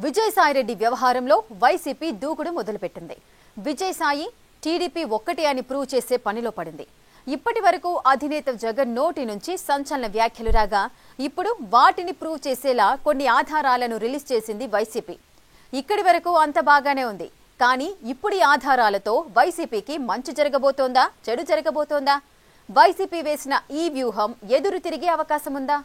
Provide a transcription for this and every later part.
విజయసాయిరెడ్డి వ్యవహారంలో వైసీపీ దూకుడు మొదలుపెట్టింది. విజయసాయి టీడీపీ ఒక్కటే అని ప్రూవ్ చేసే పనిలో పడింది. ఇప్పటి వరకు అధినేత జగన్ నోటి నుంచి సంచలన వ్యాఖ్యలు రాగా ఇప్పుడు వాటిని ప్రూవ్ చేసేలా కొన్ని ఆధారాలను రిలీజ్ చేసింది వైసీపీ. ఇక్కడి వరకు అంత బాగానే ఉంది. కానీ ఇప్పుడు ఈ ఆధారాలతో వైసీపీకి మంచి జరగబోతోందా, చెడు జరగబోతోందా? వైసీపీ వేసిన ఈ వ్యూహం ఎదురు తిరిగే అవకాశం ఉందా?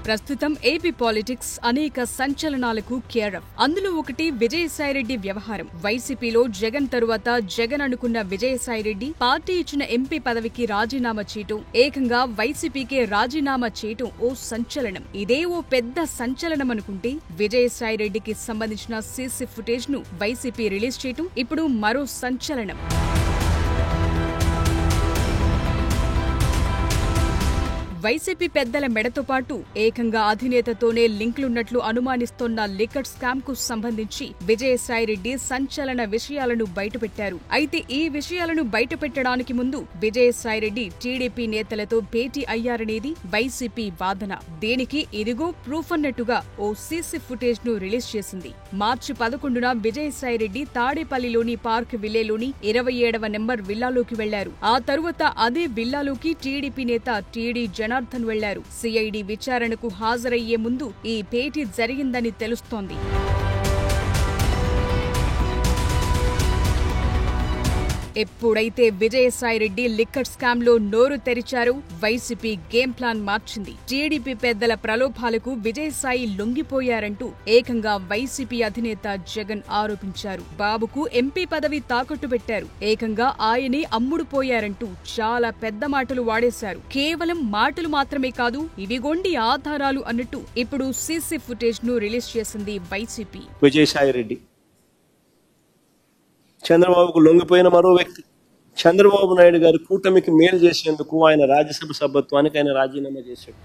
ప్రస్తుతం ఏపీ పాలిటిక్స్ అనేక సంచలనాలకు కేరఫ్. అందులో ఒకటి విజయసాయిరెడ్డి వ్యవహారం. వైసీపీలో జగన్ తరువాత జగన్ అనుకున్న విజయసాయిరెడ్డి పార్టీ ఇచ్చిన ఎంపీ పదవికి రాజీనామా చేయటం, ఏకంగా వైసీపీకే రాజీనామా చేయటం ఓ సంచలనం. ఇదే ఓ పెద్ద సంచలనం అనుకుంటే విజయసాయిరెడ్డికి సంబంధించిన సీసీ ఫుటేజ్ ను వైసీపీ రిలీజ్ చేయటం ఇప్పుడు మరో సంచలనం. వైసీపీ పెద్దల మెడతో పాటు ఏకంగా అధినేతతోనే లింకులున్నట్లు అనుమానిస్తోన్న లిక్కర్ స్కామ్ కు సంబంధించి విజయసాయిరెడ్డి సంచలన విషయాలను బయటపెట్టారు. అయితే ఈ విషయాలను బయటపెట్టడానికి ముందు విజయసాయిరెడ్డి టీడీపీ నేతలతో భేటీ అయ్యారనేది వైసీపీ వాదన. దీనికి ఇదిగో ప్రూఫ్ అన్నట్టుగా ఓ సీసీ ఫుటేజ్ ను రిలీజ్ చేసింది. మార్చి 11న విజయసాయిరెడ్డి తాడేపల్లిలోని పార్క్ విల్లేలోని 27వ నెంబర్ విల్లాలోకి వెళ్లారు. ఆ తరువాత అదే విల్లాలోకి టీడీపీ నేత టీడీ జనార్దన్ వెళ్లారు. సిఐడి విచారణకు హాజరయ్యే ముందు ఈ భేటీ జరిగిందని తెలుస్తోంది. ఎప్పుడైతే విజయసాయిరెడ్డి లిక్కర్ స్కామ్ లో నోరు తెరిచారో వైసీపీ గేమ్ ప్లాన్ మార్చింది. టీడీపీ పెద్దల ప్రలోభాలకు విజయసాయి లొంగిపోయారంటూ ఏకంగా వైసీపీ అధినేత జగన్ ఆరోపించారు. బాబుకు ఎంపీ పదవి తాకట్టు పెట్టారు, ఏకంగా ఆయనే అమ్ముడుపోయారంటూ చాలా పెద్ద మాటలు వాడేశారు. కేవలం మాటలు మాత్రమే కాదు, ఇవిగోండి ఆధారాలు అన్నట్టు ఇప్పుడు సీసీ ఫుటేజ్ ను రిలీజ్ చేసింది వైసీపీ. విజయసాయిరెడ్డి చంద్రబాబుకు లొంగిపోయిన మరో వ్యక్తి. చంద్రబాబు నాయుడు గారి కూటమికి మేలు చేసేందుకు ఆయన రాజ్యసభ సభ్యత్వానికి ఆయన రాజీనామా చేశాడు.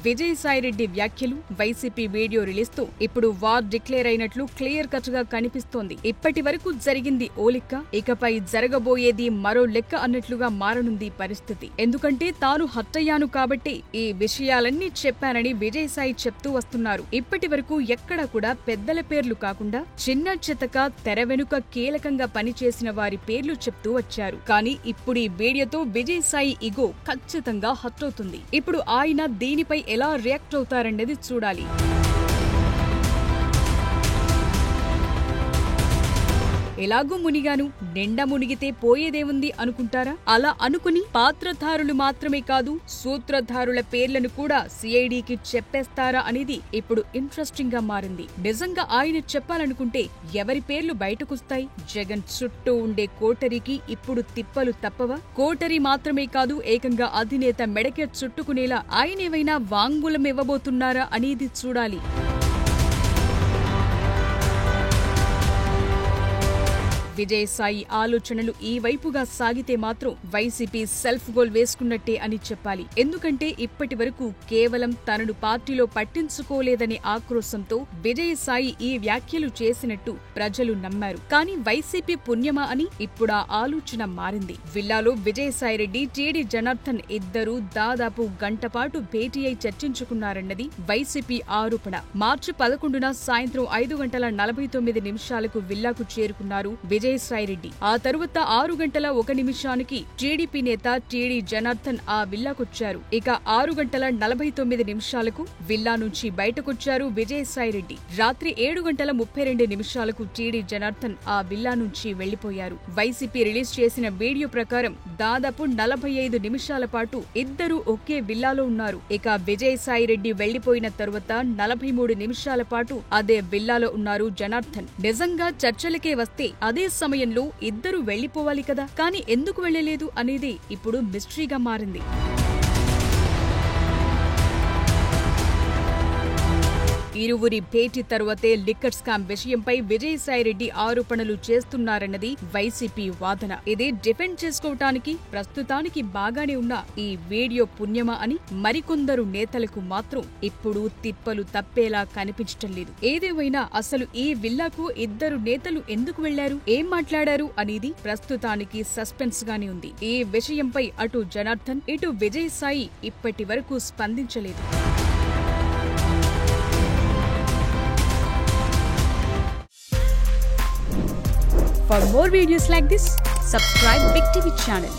విజయసాయిరెడ్డి వ్యాఖ్యలు, వైసీపీ వీడియో రిలీజ్ తో ఇప్పుడు వార్ డిక్లేర్ అయినట్లు క్లియర్ కట్ గా కనిపిస్తోంది. ఇప్పటి వరకు జరిగింది ఓ లెక్క, ఇకపై జరగబోయేది మరో లెక్క అన్నట్లుగా మారనుంది పరిస్థితి. ఎందుకంటే తాను హట్టయ్యాను కాబట్టే ఈ విషయాలన్నీ చెప్పానని విజయసాయి చెప్తూ వస్తున్నారు. ఇప్పటి వరకు ఎక్కడా కూడా పెద్దల పేర్లు కాకుండా చిన్న చితక తెర వెనుక కీలకంగా పనిచేసిన వారి పేర్లు చెప్తూ వచ్చారు. కానీ ఇప్పుడు ఈ వీడియోతో విజయసాయి ఇగో ఖచ్చితంగా హట్ అవుతుంది. ఇప్పుడు ఆయన దీనిపై ఎలా రియాక్ట్ అవుతారన్నది చూడాలి. ఎలాగూ మునిగాను, నిండా మునిగితే పోయేదేముంది అనుకుంటారా? అలా అనుకుని పాత్రధారులు మాత్రమే కాదు, సూత్రధారుల పేర్లను కూడా సిఐడికి చెప్పేస్తారా అనేది ఇప్పుడు ఇంట్రెస్టింగ్ గా మారింది. నిజంగా ఆయన చెప్పాలనుకుంటే ఎవరి పేర్లు బయటకొస్తాయి? జగన్ చుట్టూ ఉండే కోటరికి ఇప్పుడు తిప్పలు తప్పవా? కోటరి మాత్రమే కాదు, ఏకంగా అధినేత మెడకే చుట్టుకునేలా ఆయనేవైనా వాంగ్మూలం ఇవ్వబోతున్నారా అనేది చూడాలి. విజయసాయి ఆలోచనలు ఈ వైపుగా సాగితే మాత్రం వైసీపీ సెల్ఫ్ గోల్ వేసుకున్నట్టే అని చెప్పాలి. ఎందుకంటే ఇప్పటి వరకు కేవలం తనను పార్టీలో పట్టించుకోలేదనే ఆక్రోశంతో విజయసాయి ఈ వ్యాఖ్యలు చేసినట్టు ప్రజలు నమ్మారు. కానీ వైసీపీ పుణ్యమా అని ఇప్పుడు ఆ ఆలోచన మారింది. విల్లాలో విజయసాయిరెడ్డి, టీడీ జనార్దన్ ఇద్దరూ దాదాపు గంట పాటు భేటీ అయి చర్చించుకున్నారన్నది వైసీపీ ఆరోపణ. మార్చి 11న సాయంత్రం 5:49 విల్లాకు చేరుకున్నారు విజయసాయిరెడ్డి. ఆ తరువాత 6:01 టీడీపీ నేత టీడీ జనార్దన్ ఆ విల్లాకొచ్చారు. ఇక 6:49 విల్లా నుంచి బయటకొచ్చారు విజయసాయిరెడ్డి. రాత్రి 7:32 టీడీ జనార్దన్ ఆ విల్లా నుంచి వెళ్లిపోయారు. వైసీపీ రిలీజ్ చేసిన వీడియో ప్రకారం దాదాపు 45 నిమిషాల పాటు ఇద్దరు ఒకే విల్లాలో ఉన్నారు. ఇక విజయసాయిరెడ్డి వెళ్లిపోయిన తరువాత 43 నిమిషాల పాటు అదే విల్లాలో ఉన్నారు జనార్దన్. నిజంగా చర్చలకే వస్తే అదే సమయంలో ఇద్దరు వెళ్లిపోవాలి కదా, కానీ ఎందుకు వెళ్లలేదు అనేది ఇప్పుడు మిస్టరీగా మారింది. ఈ ఇరువురి భేటీ తరువాతే లిక్కర్ స్కామ్ విషయంపై విజయసాయిరెడ్డి ఆరోపణలు చేస్తున్నారన్నది వైసీపీ వాదన. ఇది డిఫెండ్ చేసుకోవటానికి ప్రస్తుతానికి బాగానే ఉన్న ఈ వీడియో పుణ్యమా అని మరికొందరు నేతలకు మాత్రం ఇప్పుడు తిప్పలు తప్పేలా కనిపించటం లేదు. ఏదేమైనా అసలు ఈ విల్లాకు ఇద్దరు నేతలు ఎందుకు వెళ్లారు, ఏం మాట్లాడారు అనేది ప్రస్తుతానికి సస్పెన్స్ గానే ఉంది. ఈ విషయంపై అటు జనార్దన్ ఇటు విజయసాయి ఇప్పటి వరకు స్పందించలేదు. For more videos like this, subscribe Big TV channel.